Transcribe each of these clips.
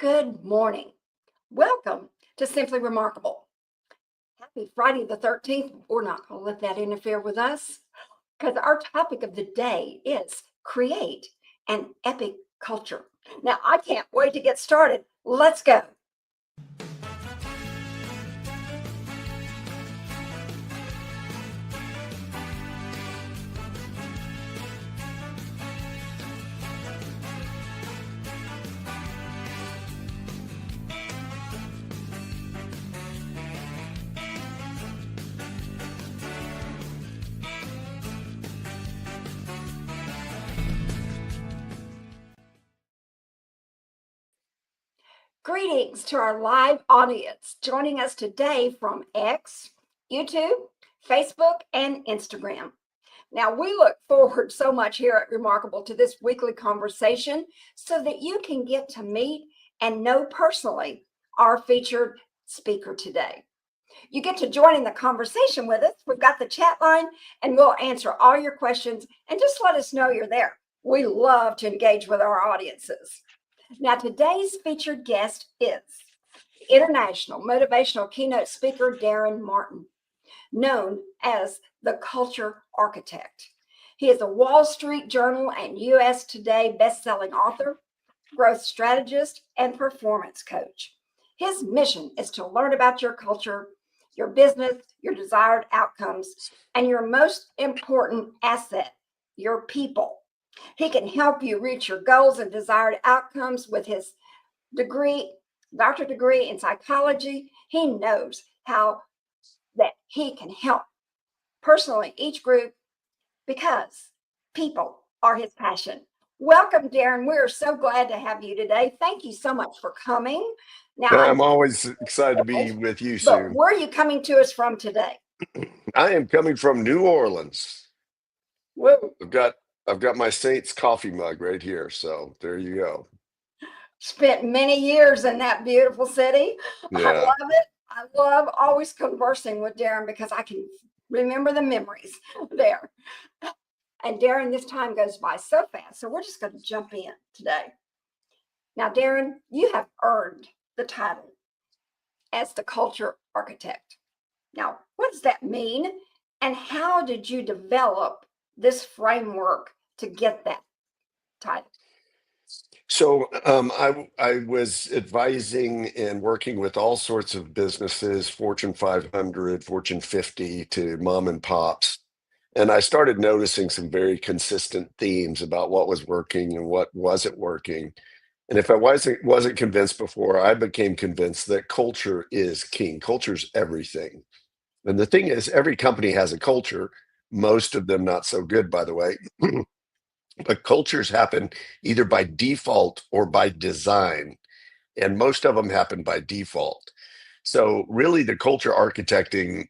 Good morning. Welcome to Simply Remarkable. Happy Friday the 13th. We're not going to let that interfere with us because our topic of the day is create an epic culture. Now, I can't wait to get started. Let's go. Greetings to our live audience joining us today from X, YouTube, Facebook, and Instagram. Now, we look forward so much here at Remarkable to this weekly conversation so that you can get to meet and know personally our featured speaker today. You get to join in the conversation with us. We've got the chat line and we'll answer all your questions and just let us know you're there. We love to engage with our audiences. Now, today's featured guest is international motivational keynote speaker Daren Martin, known as the Culture Architect. He is a Wall Street Journal and US Today best-selling author, growth strategist, and performance coach. His mission is to learn about your culture, your business, your desired outcomes, and your most important asset, your people. He can help you reach your goals and desired outcomes with his doctorate degree in psychology. He knows how that he can help personally each group because people are his passion. Welcome, Daren. We're so glad to have you today. Thank you so much for coming. Now, I'm always excited to be with you, Sue. But where are you coming to us from today? I am coming from New Orleans. Woo. I've got my Saints coffee mug right here, so there you go. Spent many years in that beautiful city. Yeah. I love it. I love always conversing with Daren because I can remember the memories there. And Daren, this time goes by so fast, so we're just going to jump in today. Now, Daren, you have earned the title as the Culture Architect. Now, what does that mean? And how did you develop this framework to get that title? So I was advising and working with all sorts of businesses, Fortune 500, Fortune 50 to mom and pops. And I started noticing some very consistent themes about what was working and what wasn't working. And if I wasn't convinced before, I became convinced that culture is king. Culture's everything. And the thing is, every company has a culture, most of them not so good, by the way. But cultures happen either by default or by design, and most of them happen by default. So really the culture architecting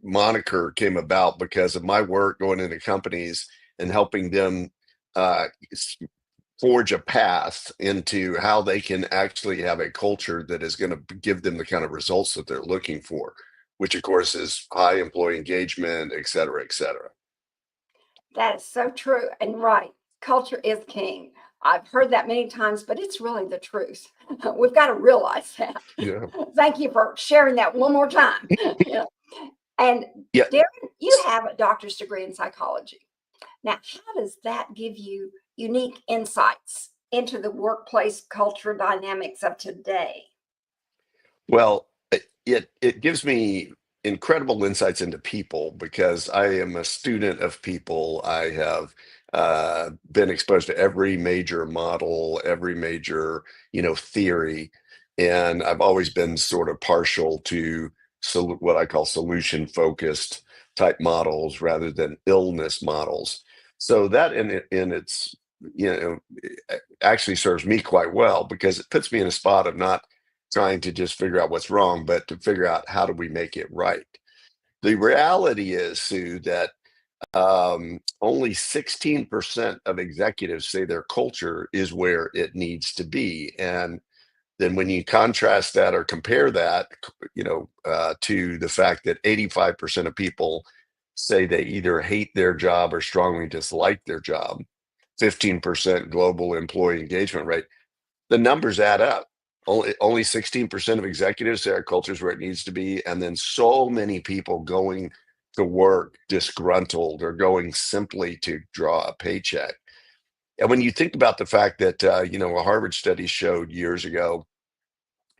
moniker came about because of my work going into companies and helping them forge a path into how they can actually have a culture that is going to give them the kind of results that they're looking for, which of course is high employee engagement, et cetera, et cetera. That is so true and right. Culture is king. I've heard that many times, but it's really the truth. We've got to realize that. Yeah. Thank you for sharing that one more time. Yeah. And Yeah. Daren, you have a doctor's degree in psychology. Now, how does that give you unique insights into the workplace culture dynamics of today? Well, it gives me incredible insights into people because I am a student of people. I have been exposed to every major model, every major, theory, and I've always been sort of partial to what I call solution-focused type models rather than illness models. So that in its, actually serves me quite well because it puts me in a spot of not trying to just figure out what's wrong, but to figure out how do we make it right. The reality is, Sue, that only 16% of executives say their culture is where it needs to be. And then when you contrast that or compare that, to the fact that 85% of people say they either hate their job or strongly dislike their job, 15% global employee engagement rate, the numbers add up. only 16% of executives say our culture's where it needs to be, and then so many people going to work disgruntled or going simply to draw a paycheck. And when you think about the fact that a Harvard study showed years ago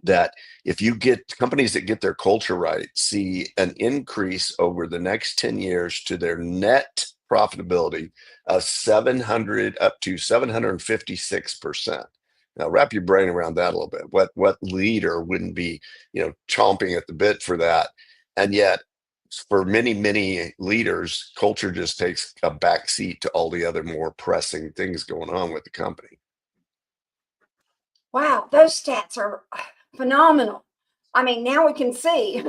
that if you get companies that get their culture right, see an increase over the next 10 years to their net profitability of 700 up to 756%. Now wrap your brain around that a little bit. What leader wouldn't be, chomping at the bit for that? And yet for many, many leaders, culture just takes a back seat to all the other more pressing things going on with the company. Wow, those stats are phenomenal. I mean, now we can see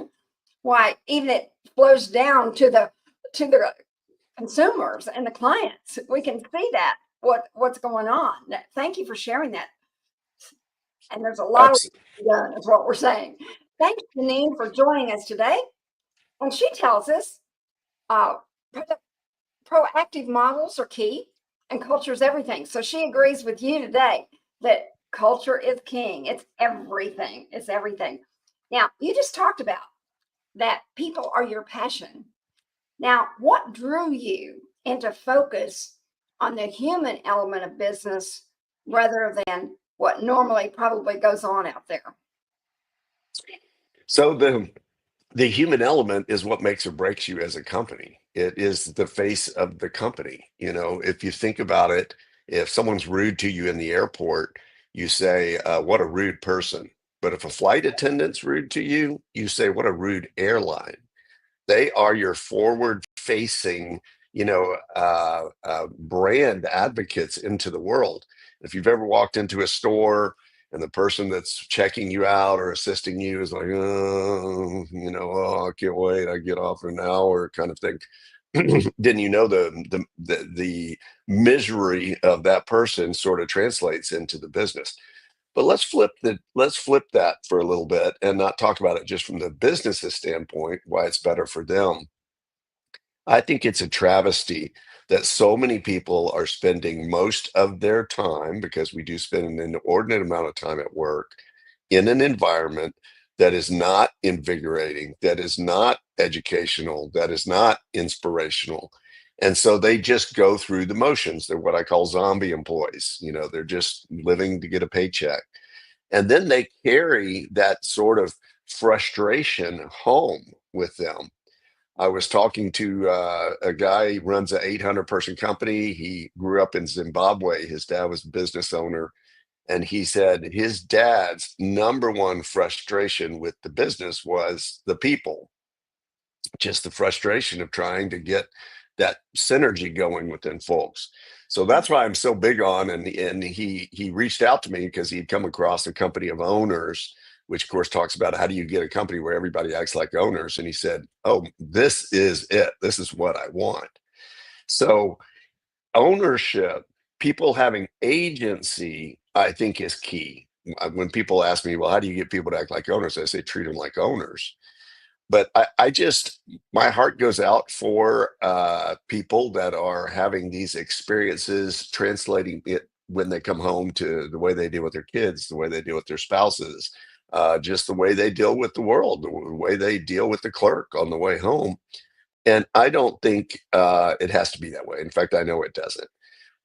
why even it flows down to the consumers and the clients. We can see that what's going on. Thank you for sharing that. And there's a lot of Absolutely. done, is what we're saying. Thanks, Janine, for joining us today. And she tells us uh, proactive models are key and culture is everything. So she agrees with you today that culture is king. It's everything. It's everything. Now, you just talked about that people are your passion. Now, what drew you into focus on the human element of business rather than what normally probably goes on out there? So the human element is what makes or breaks you as a company. It is the face of the company. If you think about it, if someone's rude to you in the airport, you say, what a rude person. But if a flight attendant's rude to you, you say, what a rude airline. They are your forward facing, brand advocates into the world. If you've ever walked into a store and the person that's checking you out or assisting you is like, oh, I can't wait, I get off in an hour kind of thing. Then the misery of that person sort of translates into the business. But let's flip that for a little bit and not talk about it just from the business's standpoint, why it's better for them. I think it's a travesty that so many people are spending most of their time, because we do spend an inordinate amount of time at work, in an environment that is not invigorating, that is not educational, that is not inspirational. And so they just go through the motions. They're what I call zombie employees. They're just living to get a paycheck. And then they carry that sort of frustration home with them. I was talking to a guy, he runs an 800-person company. He grew up in Zimbabwe. His dad was a business owner. And he said his dad's number one frustration with the business was the people, just the frustration of trying to get that synergy going within folks. So that's why I'm so big on, and he reached out to me because he'd come across a company of owners, which of course talks about how do you get a company where everybody acts like owners. And he said, oh, this is it. This is what I want. So ownership, people having agency, I think is key. When people ask me, well, how do you get people to act like owners? I say, treat them like owners. But I just, my heart goes out for people that are having these experiences, translating it when they come home to the way they deal with their kids, the way they deal with their spouses, just the way they deal with the world, the way they deal with the clerk on the way home. And I don't think it has to be that way. In fact, I know it doesn't.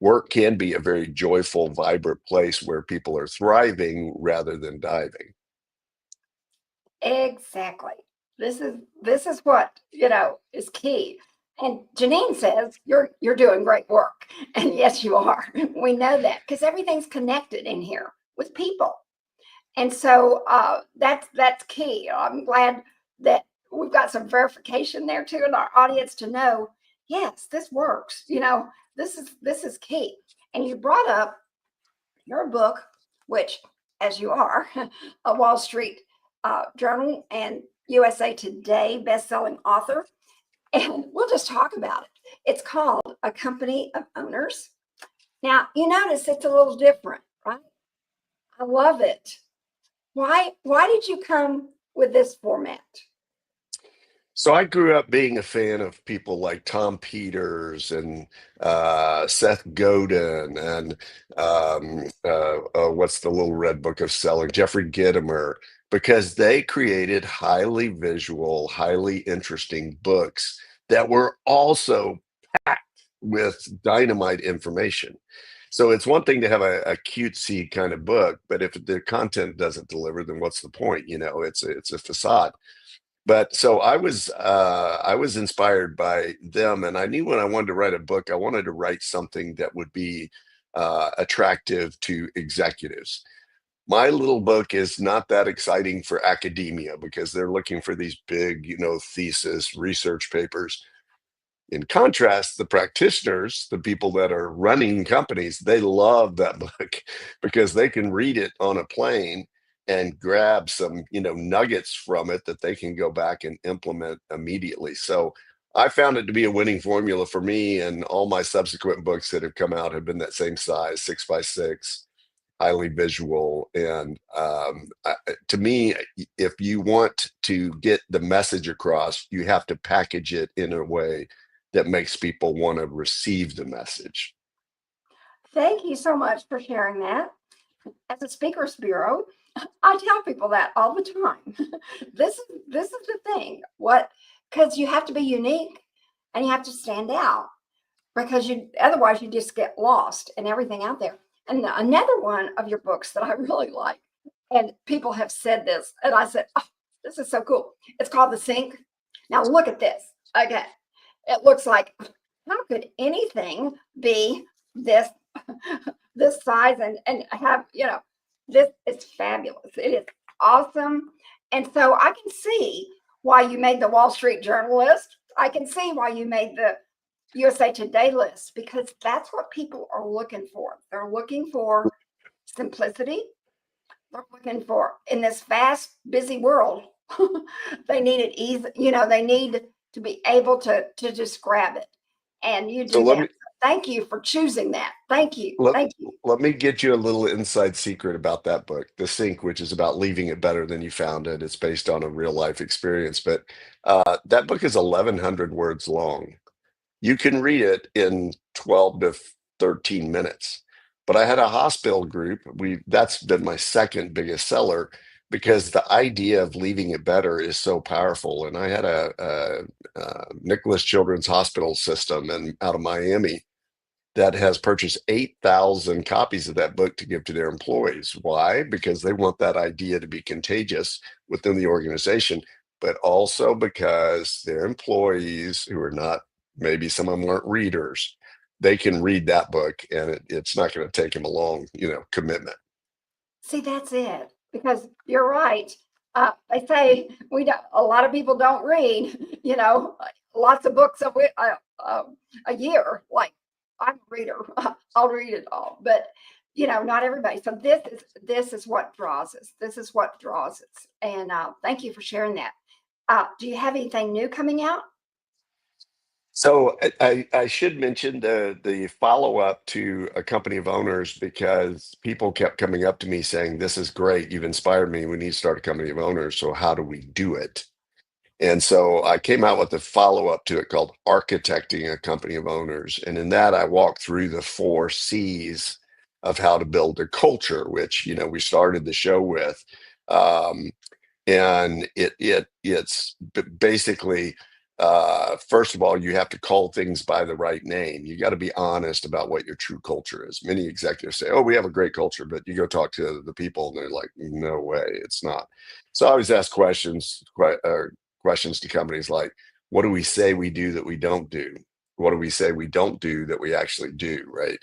Work can be a very joyful, vibrant place where people are thriving rather than diving. Exactly. This is what, is key. And Janine says you're doing great work. And yes, you are. We know that because everything's connected in here with people. And so that's key. I'm glad that we've got some verification there too in our audience to know, yes, this works. This is key. And you brought up your book, which, as you are, a Wall Street Journal and USA Today best-selling author, and we'll just talk about it. It's called A Company of Owners. Now, you notice it's a little different, right? I love it. Why did you come with this format? So I grew up being a fan of people like Tom Peters and Seth Godin and what's the little red book of selling, Jeffrey Gitomer, because they created highly visual, highly interesting books that were also packed with dynamite information. So it's one thing to have a cutesy kind of book, but if the content doesn't deliver, then what's the point? It's a facade. But so I was inspired by them, and I knew when I wanted to write a book, I wanted to write something that would be attractive to executives. My little book is not that exciting for academia because they're looking for these big, thesis research papers. In contrast, the practitioners, the people that are running companies, they love that book because they can read it on a plane and grab some, nuggets from it that they can go back and implement immediately. So I found it to be a winning formula for me, and all my subsequent books that have come out have been that same size, 6 by 6, highly visual. And to me, if you want to get the message across, you have to package it in a way that makes people want to receive the message. Thank you so much for sharing that. As a speakers bureau, I tell people that all the time. This is the thing. What Because you have to be unique and you have to stand out because you otherwise you just get lost in everything out there. And another one of your books that I really like, and people have said this, and I said, oh, this is so cool. It's called The Sink. Now look at this. Okay. It looks like how could anything be this this size and have, this is fabulous. It is awesome. And so I can see why you made the Wall Street Journal list. I can see why you made the USA Today list because that's what people are looking for. They're looking for simplicity. They're looking for in this fast, busy world. They need it easy. They need to be able to just grab it, and you So do that. Thank you for choosing that. Thank you. let, Thank you. let me get you a little inside secret about that book, The Sink, which is about leaving it better than you found it. It's based on a real life experience, but that book is 1,100 words long. You can read it in 12 to 13 minutes. But I had a hospital group. That's been my second biggest seller because the idea of leaving it better is so powerful. And I had a Nicholas Children's Hospital system and out of Miami that has purchased 8,000 copies of that book to give to their employees. Why? Because they want that idea to be contagious within the organization, but also because their employees who are not, maybe some of them aren't readers, they can read that book and it's not going to take them a long, commitment. See, that's it. Because you're right. They say we don't, a lot of people don't read, lots of books a year. Like I'm a reader, I'll read it all, but not everybody. So this is what draws us. This is what draws us. And thank you for sharing that. Do you have anything new coming out? So I should mention the follow up to a company of owners because people kept coming up to me saying, "This is great. You've inspired me. We need to start a company of owners. So how do we do it?" And so I came out with a follow up to it called Architecting a Company of Owners. And in that, I walked through the 4 C's of how to build a culture, which, we started the show with. Um, and basically, first of all, you have to call things by the right name. You got to be honest about what your true culture is. Many executives say, "Oh, we have a great culture," but you go talk to the people and they're like, "No way, it's not." So I always ask questions to companies like, what do we say we do that we don't do? What do we say we don't do that we actually do, right?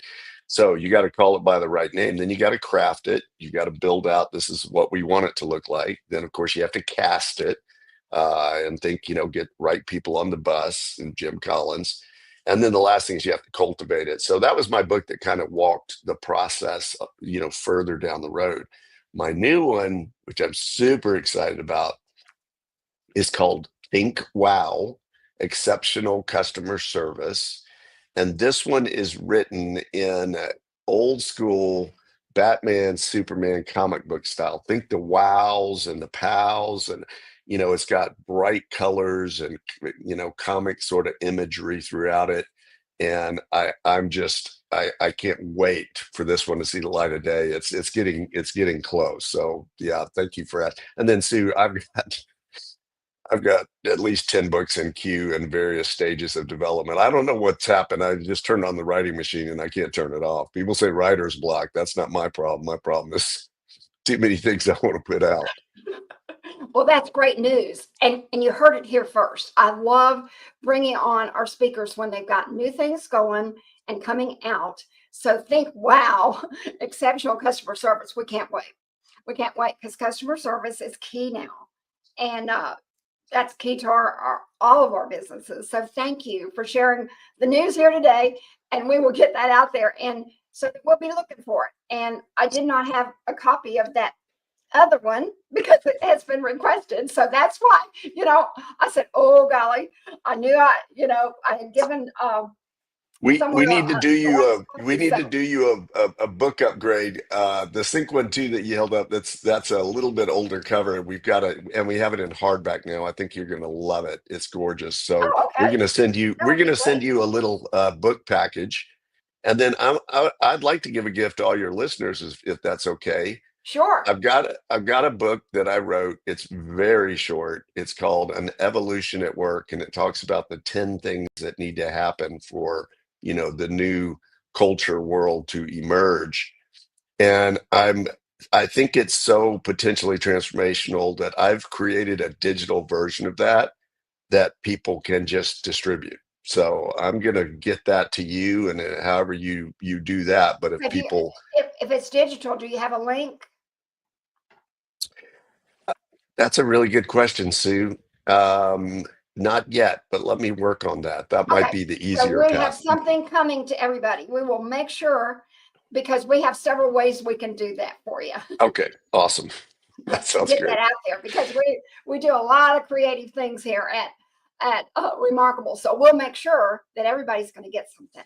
So you got to call it by the right name. Then you got to craft it. You got to build out, this is what we want it to look like. Then, of course, you have to cast it and think, get right people on the bus and Jim Collins. And then the last thing is you have to cultivate it. So that was my book that kind of walked the process, further down the road. My new one, which I'm super excited about, is called Think Wow, Exceptional Customer Service. And this one is written in old school Batman, Superman comic book style. Think the wows and the pows and, it's got bright colors and, comic sort of imagery throughout it. And I can't wait for this one to see the light of day. It's getting close. So yeah, thank you for that. And then Sue, I've got at least 10 books in queue in various stages of development. I don't know what's happened. I just turned on the writing machine and I can't turn it off. People say writer's block. That's not my problem. My problem is too many things I want to put out. Well, that's great news. And you heard it here first. I love bringing on our speakers when they've got new things going and coming out. So think, wow, exceptional customer service. We can't wait. We can't wait because customer service is key now. And that's key to all of our businesses. So thank you for sharing the news here today. And we will get that out there. And so we'll be looking for it. And I did not have a copy of that other one because it has been requested. So that's why, I said, oh golly, I knew I had given We someone need to do you so a book upgrade. The Sync 1 2 that you held up, that's a little bit older cover. And we have it in hardback now. I think you're gonna love it. It's gorgeous. So oh, we're okay. gonna send you That we're would be gonna send great. you a little book package. And then I'd like to give a gift to all your listeners if that's okay. Sure. I've got a book that I wrote. It's very short. It's called An Evolution at Work, and it talks about the 10 things that need to happen for, the new culture world to emerge. And I think it's so potentially transformational that I've created a digital version of that people can just distribute. So I'm gonna get that to you, and however you do that. But if But people if it's digital, do you have a link? That's a really good question, Sue. Not yet, but let me work on that. That might Okay. be the So easier we have path. something coming to everybody. We will make sure because we have several ways we can do that for you. Okay, awesome. That To sounds get great. that out there because we do a lot of creative things here at Remarkable. So we'll make sure that everybody's going to get something.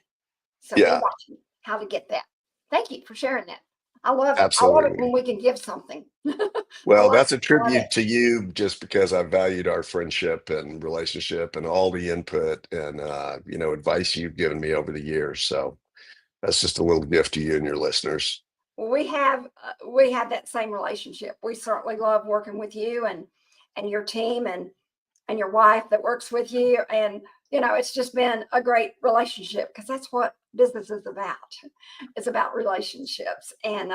So be Yeah, watching how to get that. Thank you for sharing that. I love it when absolutely. we can give something. Well, that's a I love it. tribute to you just because I valued our friendship and relationship and all the input and advice you've given me over the years. So that's just a little gift to you and your listeners. We have that same relationship. We certainly love working with you and your team and your wife that works with you. And, it's just been a great relationship because that's what business is about. It's about relationships and,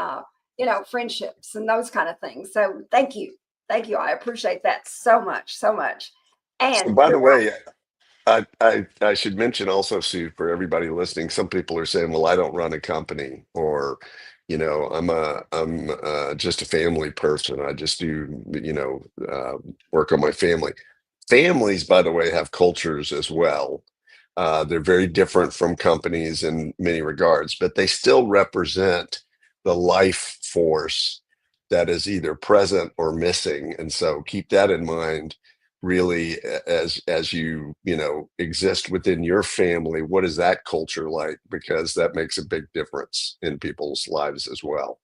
friendships and those kind of things. So thank you. Thank you. I appreciate that so much, so much. So And by you're the way, I should mention also, Sue, for everybody listening, some people are saying, "Well, I don't run a company," or, I'm just a family person. I just do, work on my family. Families, by the way, have cultures as well. They're very different from companies in many regards, but they still represent the life force that is either present or missing. And so keep that in mind really as you exist within your family. What is that culture like? Because that makes a big difference in people's lives as well.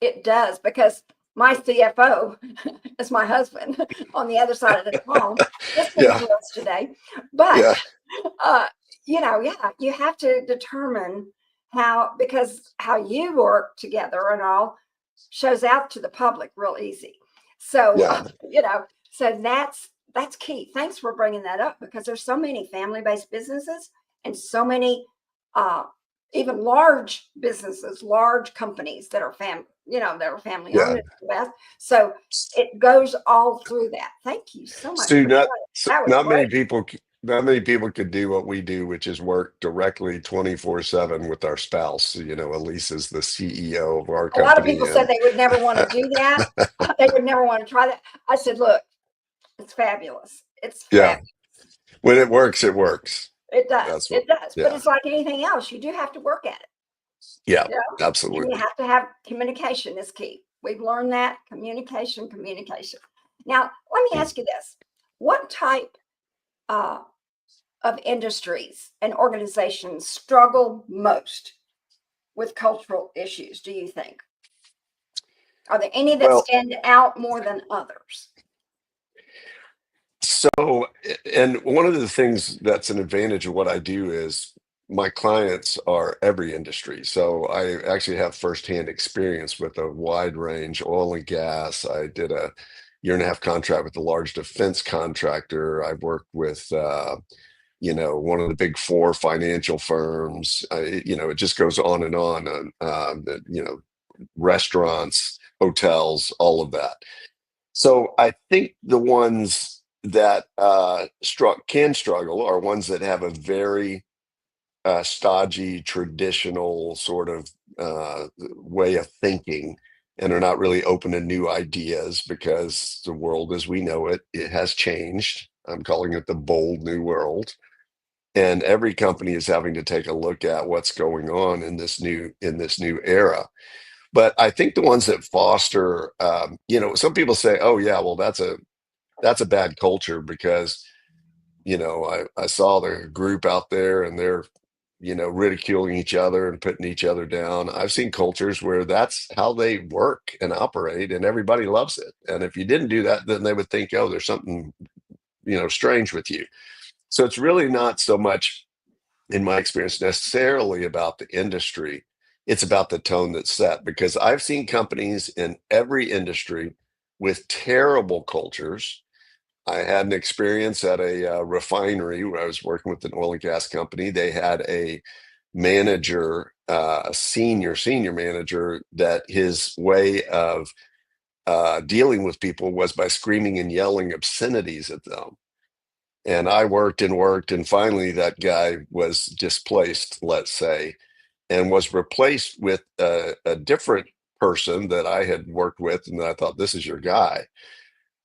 It does because my CFO is my husband on the other side of the phone listening Yeah, to us today. But yeah, uh, yeah, you have to determine because how you work together and all shows out to the public real easy. So, yeah, so that's key. Thanks for bringing that up because there's so many family-based businesses and so many uh, even large businesses, large companies that are family yeah. owned in the West. So it goes all through that. Thank you so much Stu, for sharing. That was not many great. people, not many people could do what we do, which is work directly 24/7 with our spouse. Elise is the CEO of our A lot of company, people said and they would never want to do that. They would never want to try that. I said, look, it's fabulous. It's yeah, fabulous. when it works, it works. It does. That's what, It does. But yeah, it's like anything else. You do have to work at it. yeah, You know, and you absolutely. have to have communication is key. We've learned that communication, communication. Now, let me ask you this. What type uh, of industries and organizations struggle most with cultural issues, do you think? Are there any that Well, stand out more than others? So, and one of the things that's an advantage of what I do is my clients are every industry. So I actually have firsthand experience with a wide range, oil and gas. I did a year and a half contract with a large defense contractor. I've worked with, one of the big four financial firms. It just goes on and on. Restaurants, hotels, all of that. So I think the ones that can struggle are ones that have a very stodgy, traditional sort of way of thinking, and are not really open to new ideas because the world as we know it has changed. I'm calling it the bold new world. And every company is having to take a look at what's going on in this new era. But I think the ones that foster, some people say, "Oh yeah, well that's a bad culture because I saw the group out there and they're ridiculing each other and putting each other down." I've seen cultures where that's how they work and operate, and everybody loves it. And if you didn't do that, then they would think, "Oh, there's something strange with you." So it's really not so much, in my experience, necessarily about the industry. It's about the tone that's set, because I've seen companies in every industry with terrible cultures. I had an experience at a refinery where I was working with an oil and gas company. They had a manager, a senior manager, that his way of dealing with people was by screaming and yelling obscenities at them. And I worked and worked, and finally that guy was displaced, let's say, and was replaced with a different person that I had worked with, and I thought, this is your guy.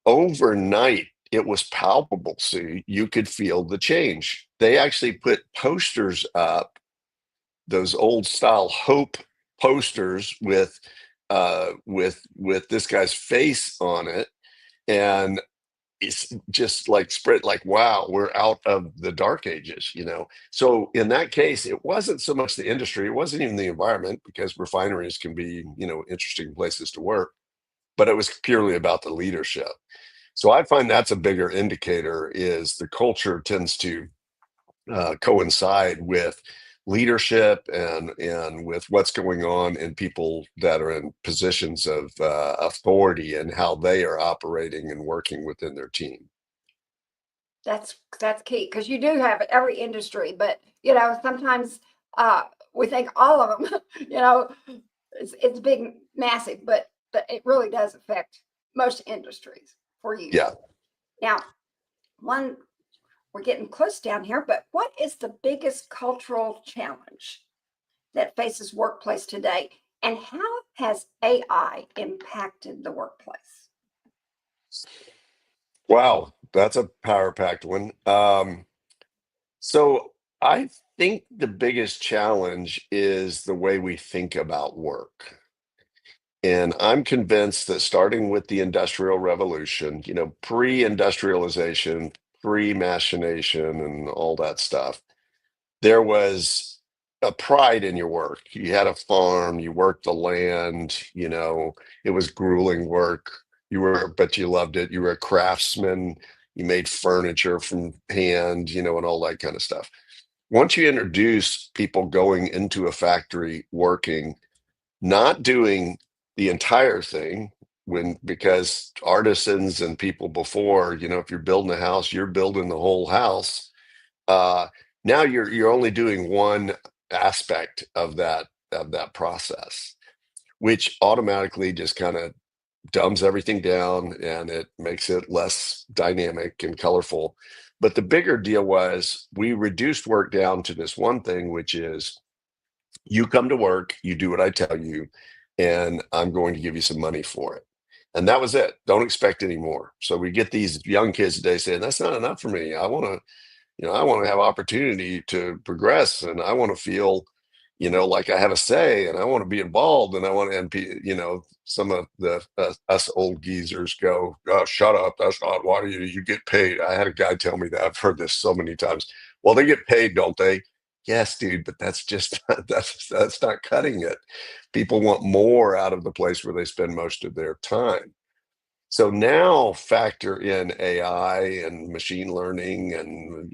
Overnight, it was palpable. See, you could feel the change. They actually put posters up, those old style Hope posters with this guy's face on it, and it's just like spread, like, wow, we're out of the dark ages. So in that case, it wasn't so much the industry, it wasn't even the environment, because refineries can be interesting places to work, but it was purely about the leadership. So I find that's a bigger indicator, is the culture tends to coincide with leadership and with what's going on in people that are in positions of authority, and how they are operating and working within their team. That's key, because you do have every industry, but sometimes we think all of them, it's big, massive, but it really does affect most industries for you. Yeah. Now, one we're getting close down here, but what is the biggest cultural challenge that faces workplace today, and how has AI impacted the workplace? Wow, that's a power packed one. So I think the biggest challenge is the way we think about work. And I'm convinced that starting with the Industrial Revolution, pre-industrialization, pre-machination, and all that stuff, there was a pride in your work. You had a farm, you worked the land, it was grueling work. But you loved it. You were a craftsman, you made furniture from hand, and all that kind of stuff. Once you introduce people going into a factory working, not doing the entire thing, because artisans and people before, if you're building a house, you're building the whole house. uh Now you're only doing one aspect of that process, which automatically just kind of dumbs everything down, and it makes it less dynamic and colorful. But the bigger deal was, we reduced work down to this one thing, which is, you come to work, you do what I tell you, and I'm going to give you some money for it. And that was it. Don't expect any more. So we get these young kids today saying, that's not enough for me. I want to have opportunity to progress, and I want to feel, like I have a say, and I want to be involved, and I want to, some of the us old geezers go, oh, shut up. That's not, why do you get paid? I had a guy tell me that. I've heard this so many times. Well, they get paid, don't they? Yes, dude, but that's just that's not cutting it. People want more out of the place where they spend most of their time. So now factor in AI and machine learning and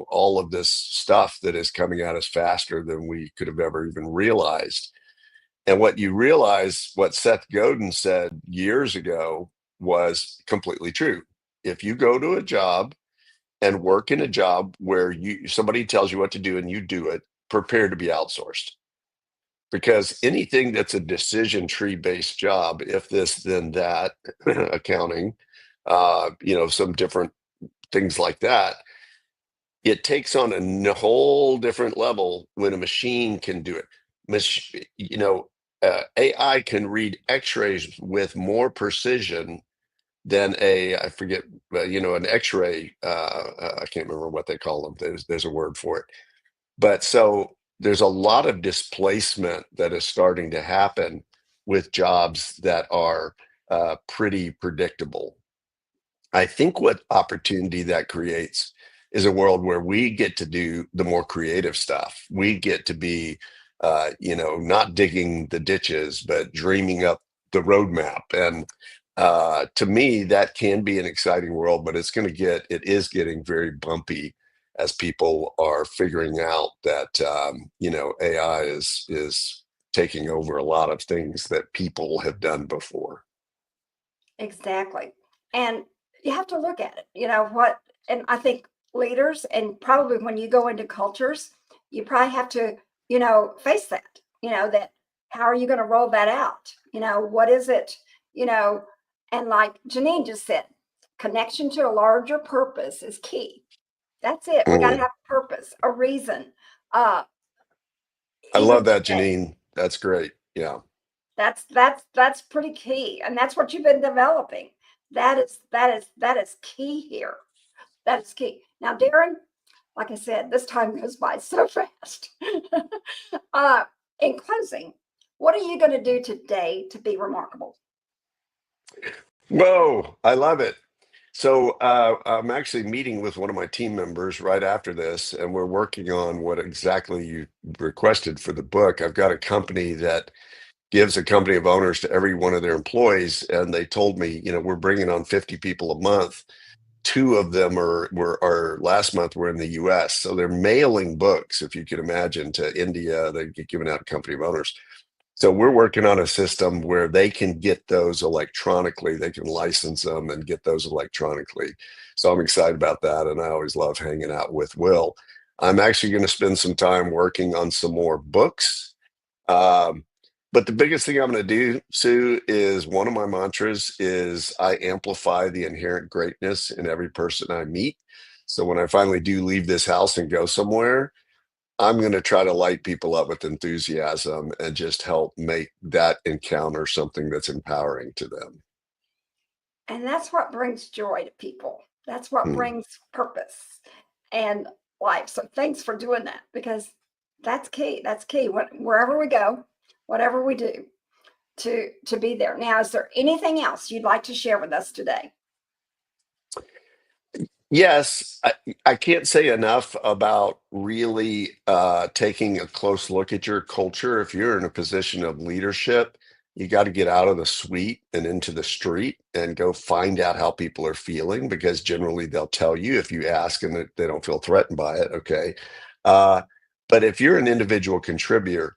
all of this stuff that is coming at us faster than we could have ever even realized. And what you realize, what Seth Godin said years ago was completely true. If you go to a job and work in a job where somebody tells you what to do and you do it, prepare to be outsourced. Because anything that's a decision tree based job, if this, then that, accounting, some different things like that, it takes on a whole different level when a machine can do it. AI can read X-rays with more precision than I forget, an X-ray. I can't remember what they call them. There's a word for it. But so there's a lot of displacement that is starting to happen with jobs that are pretty predictable. I think what opportunity that creates is a world where we get to do the more creative stuff. We get to be, not digging the ditches, but dreaming up the roadmap. And to me, that can be an exciting world, but it is getting very bumpy as people are figuring out that, AI is taking over a lot of things that people have done before. Exactly. And you have to look at it, and I think leaders, and probably when you go into cultures, you probably have to, face that, that how are you going to roll that out? What is it, you know, and like Janine just said, connection to a larger purpose is key. That's it. We got to Mm. have a purpose, a reason. Uh, I even love that, today, Janine. That's great. Yeah. that's pretty key, and that's what you've been developing. That is key here. That is key. Now, Darren, like I said, this time goes by so fast. uh, in closing, what are you going to do today to be remarkable? Whoa, I love it. So I'm actually meeting with one of my team members right after this, and we're working on what exactly you requested for the book. I've got a company that gives a company of owners to every one of their employees, and they told me, we're bringing on 50 people a month. Two of them are last month were in the US. So they're mailing books, if you can imagine, to India. They get given out to company of owners. So we're working on a system where they can get those electronically. They can license them and get those electronically. So I'm excited about that. And I always love hanging out with Will. I'm actually going to spend some time working on some more books. Um, but the biggest thing I'm going to do, Sue, is one of my mantras is I amplify the inherent greatness in every person I meet. So when I finally do leave this house and go somewhere, I'm going to try to light people up with enthusiasm and just help make that encounter something that's empowering to them. And that's what brings joy to people. That's what Hmm. brings purpose and life. So thanks for doing that, because that's key. That's key. Wherever we go, whatever we do, to be there. Now, is there anything else you'd like to share with us today? Yes, I can't say enough about really taking a close look at your culture. If you're in a position of leadership, you got to get out of the suite and into the street and go find out how people are feeling, because generally they'll tell you if you ask and they don't feel threatened by it. Okay. Uh, but if you're an individual contributor,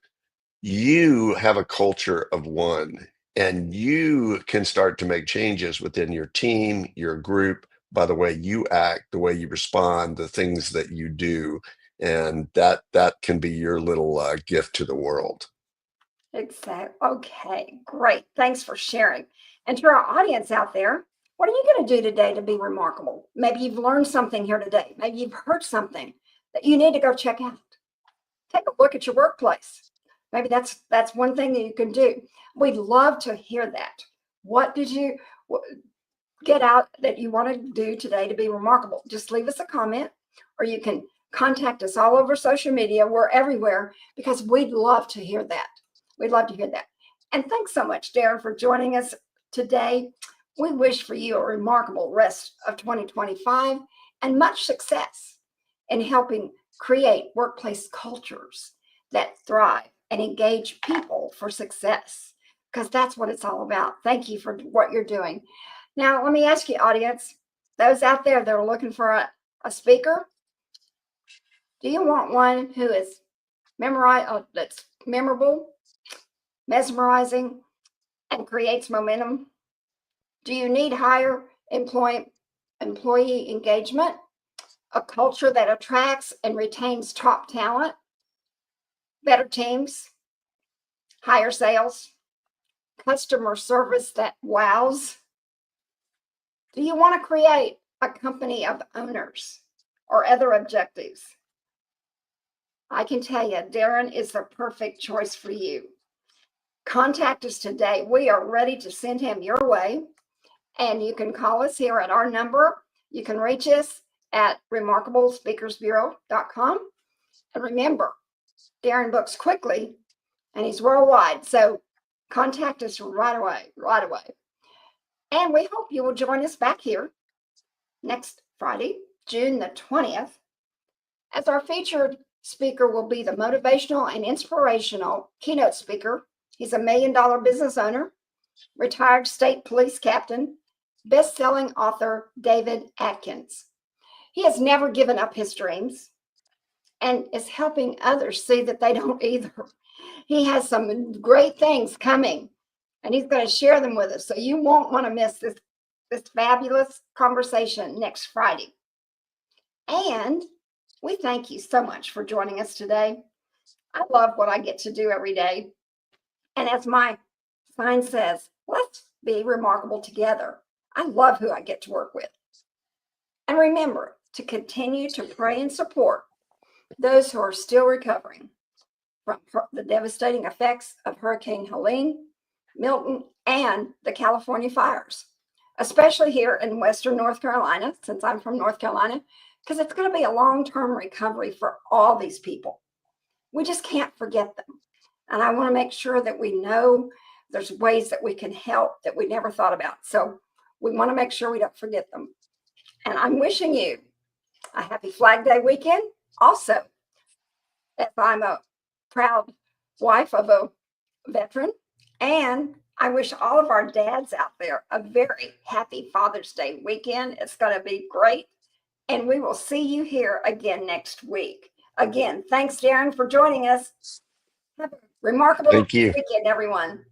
you have a culture of one, and you can start to make changes within your team, your group, by the way you act, the way you respond, the things that you do, and that can be your little gift to the world. Exactly. Okay, great. Thanks for sharing. And to our audience out there, what are you going to do today to be remarkable? Maybe you've learned something here today. Maybe you've heard something that you need to go check out. Take a look at your workplace. Maybe that's one thing that you can do. We'd love to hear that. What did you get out that you want to do today to be remarkable? Just leave us a comment, or you can contact us all over social media. We're everywhere, because we'd love to hear that. We'd love to hear that. And thanks so much, Darren, for joining us today. We wish for you a remarkable rest of 2025 and much success in helping create workplace cultures that thrive and engage people for success, because that's what it's all about. Thank you for what you're doing. Now, let me ask you, audience, those out there that are looking for a speaker, do you want one who is that's memorable, mesmerizing, and creates momentum? Do you need higher employee engagement, a culture that attracts and retains top talent, better teams, higher sales, customer service that wows? Do you want to create a company of owners or other objectives? I can tell you, Daren is the perfect choice for you. Contact us today. We are ready to send him your way. And you can call us here at our number. You can reach us at remarkablespeakersbureau.com. And remember, Daren books quickly and he's worldwide. So contact us right away. And we hope you will join us back here next Friday, June the 20th, as our featured speaker will be the motivational and inspirational keynote speaker. He's a $1 million business owner, retired state police captain, best-selling author David Atkins. He has never given up his dreams and is helping others see that they don't either. He has some great things coming, and he's going to share them with us. So you won't want to miss this fabulous conversation next Friday. And we thank you so much for joining us today. I love what I get to do every day. And as my sign says, let's be remarkable together. I love who I get to work with. And remember to continue to pray and support those who are still recovering from the devastating effects of Hurricane Helene, Milton, and the California fires, especially here in Western North Carolina, since I'm from North Carolina, because it's going to be a long-term recovery for all these people. We just can't forget them. And I want to make sure that we know there's ways that we can help that we never thought about. So we want to make sure we don't forget them. And I'm wishing you a happy Flag Day weekend. Also, as I'm a proud wife of a veteran, and I wish all of our dads out there a very happy Father's Day weekend. It's going to be great. And we will see you here again next week. Again, thanks, Daren, for joining us. Have a remarkable Thank you. weekend, everyone.